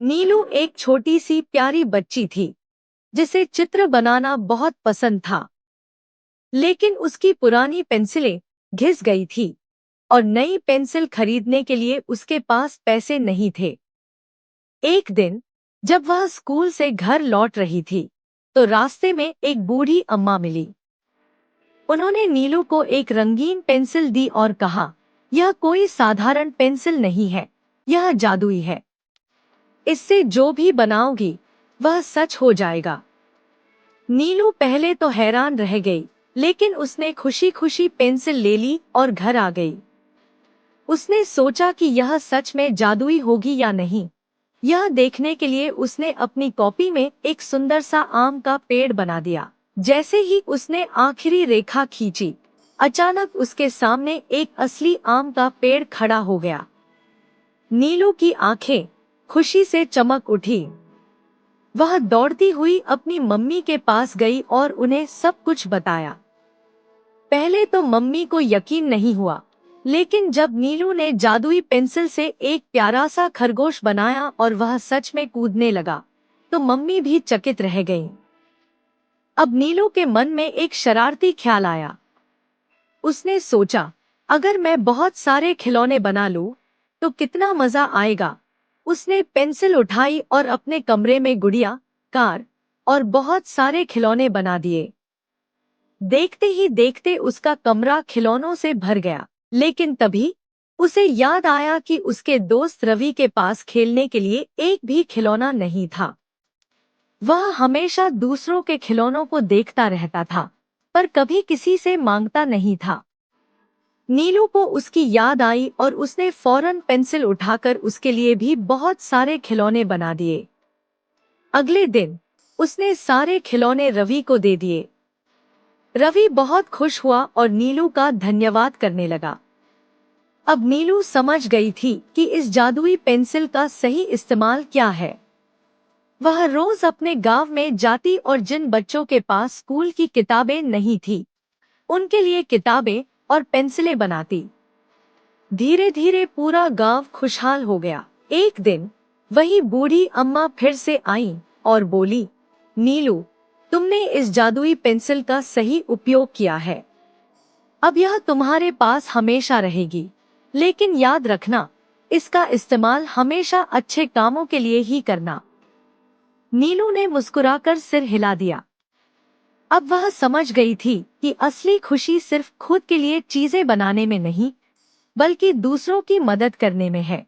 नीलू एक छोटी सी प्यारी बच्ची थी जिसे चित्र बनाना बहुत पसंद था। लेकिन उसकी पुरानी पेंसिलें घिस गई थी और नई पेंसिल खरीदने के लिए उसके पास पैसे नहीं थे। एक दिन जब वह स्कूल से घर लौट रही थी तो रास्ते में एक बूढ़ी अम्मा मिली। उन्होंने नीलू को एक रंगीन पेंसिल दी और कहा, यह कोई साधारण पेंसिल नहीं है, यह जादुई है। इससे जो भी बनाओगी वह सच हो जाएगा। नीलू पहले तो हैरान रह गई, लेकिन उसने खुशी खुशी पेंसिल ले ली और घर आ गई। उसने सोचा कि यह सच में जादुई होगी या नहीं। यह देखने के लिए उसने अपनी कॉपी में एक सुंदर सा आम का पेड़ बना दिया। जैसे ही उसने आखिरी रेखा खींची, अचानक उसके सामने एक असली आम का पेड़ खड़ा हो गया। नीलू की आंखें खुशी से चमक उठी। वह दौड़ती हुई अपनी मम्मी के पास गई और उन्हें सब कुछ बताया। पहले तो मम्मी को यकीन नहीं हुआ, लेकिन जब नीलू ने जादुई पेंसिल से एक प्यारा सा खरगोश बनाया और वह सच में कूदने लगा, तो मम्मी भी चकित रह गईं। अब नीलू के मन में एक शरारती ख्याल आया। उसने सोचा, अगर मैं बहुत सारे खिलौने बना लूं, तो कितना मजा आएगा। उसने पेंसिल उठाई और अपने कमरे में गुड़िया, कार और बहुत सारे खिलौने बना दिए। देखते ही देखते उसका कमरा खिलौनों से भर गया। लेकिन तभी उसे याद आया कि उसके दोस्त रवि के पास खेलने के लिए एक भी खिलौना नहीं था। वह हमेशा दूसरों के खिलौनों को देखता रहता था, पर कभी किसी से मांगता नहीं था। नीलू को उसकी याद आई और उसने फौरन पेंसिल उठाकर उसके लिए भी बहुत सारे खिलौने बना दिए। अगले दिन उसने सारे खिलौने रवि को दे दिए। रवि बहुत खुश हुआ और नीलू का धन्यवाद करने लगा। अब नीलू समझ गई थी कि इस जादुई पेंसिल का सही इस्तेमाल क्या है। वह रोज अपने गांव में जाती और जिन बच्चों के पास स्कूल की किताबें नहीं थी, उनके लिए किताबें और पेंसिलें बनाती। धीरे धीरे पूरा गांव खुशहाल हो गया। एक दिन वही बूढ़ी अम्मा फिर से आई और बोली, नीलू, तुमने इस जादुई पेंसिल का सही उपयोग किया है। अब यह तुम्हारे पास हमेशा रहेगी। लेकिन याद रखना, इसका इस्तेमाल हमेशा अच्छे कामों के लिए ही करना। नीलू ने मुस्कुराकर सिर हिला दिया। अब वह समझ गई थी कि असली खुशी सिर्फ खुद के लिए चीजें बनाने में नहीं, बल्कि दूसरों की मदद करने में है।